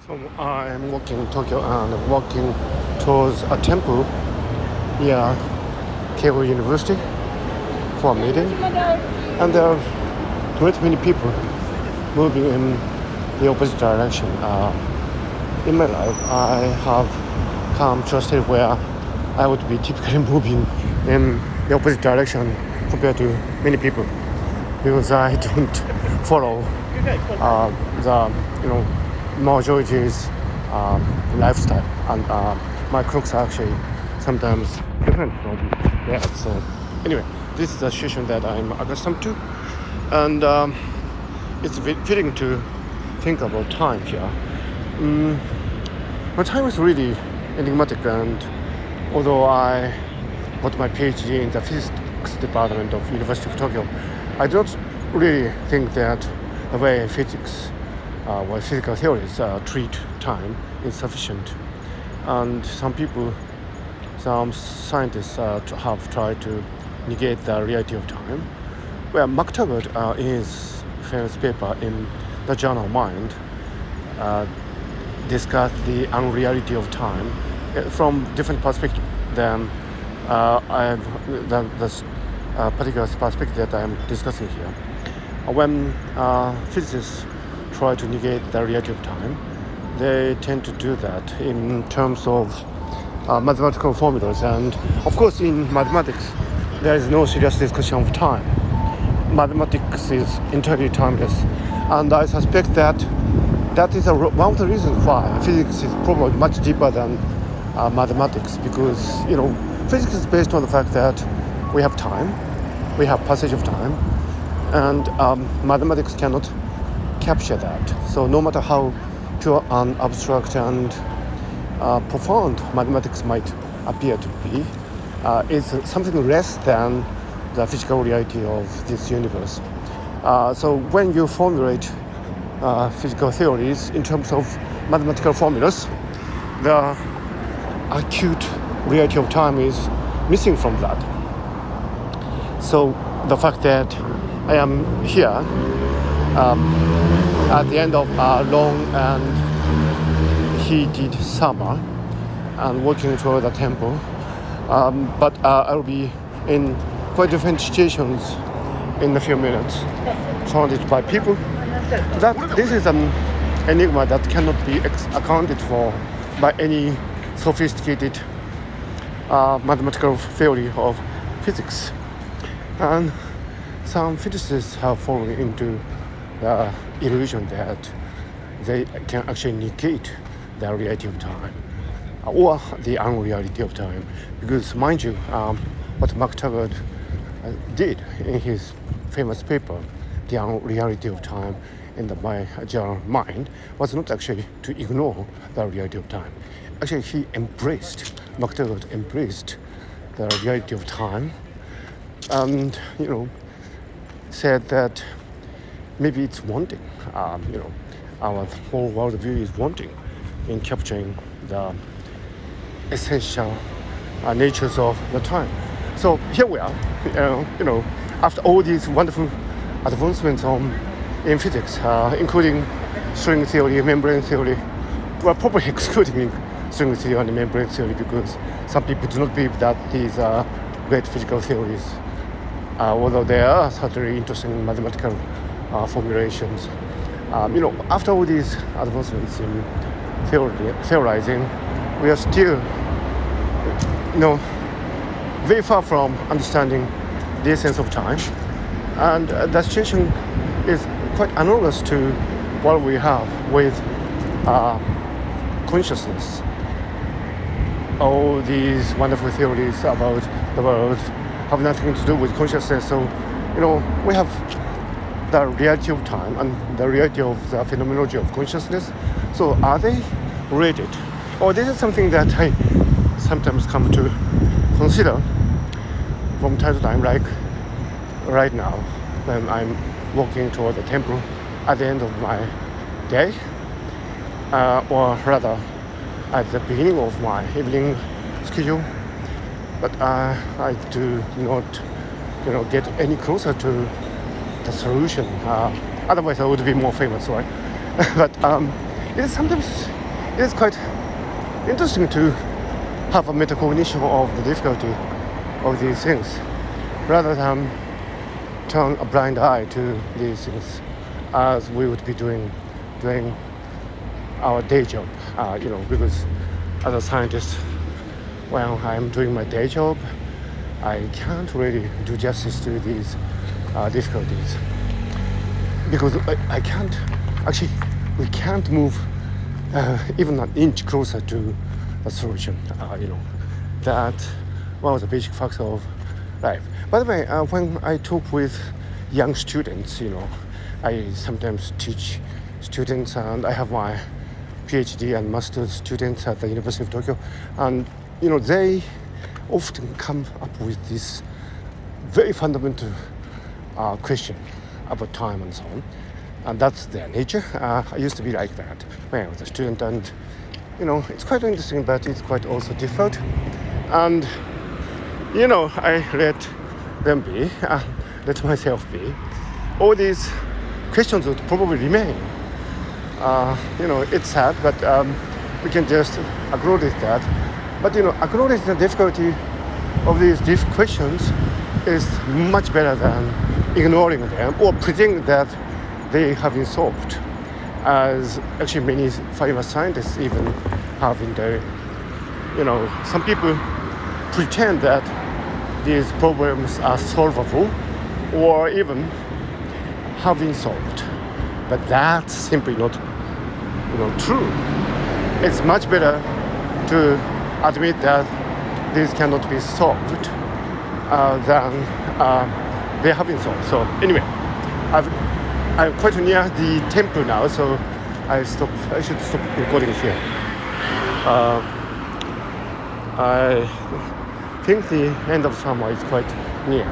So I am walking in Tokyo and walking towards a temple near Keio University for a meeting. And there are great many people moving in the opposite direction. In my life, I have come to a state where I would be typically moving in the opposite direction compared to many people because I don't follow the majority's lifestyle, and my clothes are actually sometimes different from that. So anyway, this is a situation that I'm accustomed to, and it's fitting to think about time here. My time is really enigmatic, and although I got my PhD in the physics department of University of Tokyo, I don't really think that the way physics or physical theories treat time is sufficient. And some scientists have tried to negate the reality of time. Well, McTaggart, in his famous paper in the journal Mind, discussed the unreality of time from different perspectives than this particular perspective that I am discussing here. When physicists try to negate the reality of time, they tend to do that in terms of mathematical formulas. And of course, in mathematics, there is no serious discussion of time. Mathematics is entirely timeless, and I suspect that is one of the reasons why physics is probably much deeper than mathematics, because physics is based on the fact that we have time, we have passage of time, and mathematics cannot capture that. So no matter how pure and abstract and profound mathematics might appear to be, it's something less than the physical reality of this universe. So when you formulate physical theories in terms of mathematical formulas, the acute reality of time is missing from that. So the fact that I am here at the end of a long and heated summer and walking toward the temple, but I'll be in quite different situations in a few minutes, surrounded by people. This is an enigma that cannot be accounted for by any sophisticated mathematical theory of physics. And some physicists have fallen into the illusion that they can actually negate the reality of time or the unreality of time. Because mind you, what McTaggart did in his famous paper, The Unreality of Time in my journal Mind, was not actually to ignore the reality of time. Actually, McTaggart embraced the reality of time and, said that maybe it's wanting, our whole worldview is wanting in capturing the essential natures of the time. So here we are, after all these wonderful advancements in physics, including string theory, membrane theory. Well, probably excluding string theory and membrane theory because some people do not believe that these are great physical theories, although there are certainly interesting mathematical formulations. After all these advancements in theorizing, we are still, very far from understanding the essence of time, and the situation is quite analogous to what we have with consciousness. All these wonderful theories about the world have nothing to do with consciousness. So, we have the reality of time and the reality of the phenomenology of consciousness. So, are they related? Or this is something that I sometimes come to consider from time to time, like right now when I'm walking toward the temple at the end of my day, or rather at the beginning of my evening schedule. But I do not, get any closer to the solution. Otherwise, I would be more famous, right? But it is sometimes it's quite interesting to have a metacognition of the difficulty of these things rather than turn a blind eye to these things as we would be doing our day job. Because as a scientist, when I'm doing my day job, I can't really do justice to these difficulties because I can't actually we can't move even an inch closer to a solution. That one of the basic facts of life. By the way, when I talk with young students, I sometimes teach students, and I have my PhD and master's students at the University of Tokyo, and they often come up with this very fundamental question about time and so on, and that's their nature. I used to be like that when I was a student, and it's quite interesting, but it's quite also difficult. And I let them be, let myself be. All these questions would probably remain. It's sad, but we can just acknowledge that. But acknowledge the difficulty of these deep questions is much better than ignoring them or pretending that they have been solved, as actually many famous scientists even have in their, some people pretend that these problems are solvable or even have been solved. But that's simply not true. It's much better to admit that these cannot be solved than they have been solved. So anyway, I'm quite near the temple now, so I should stop recording here. I think the end of summer is quite near.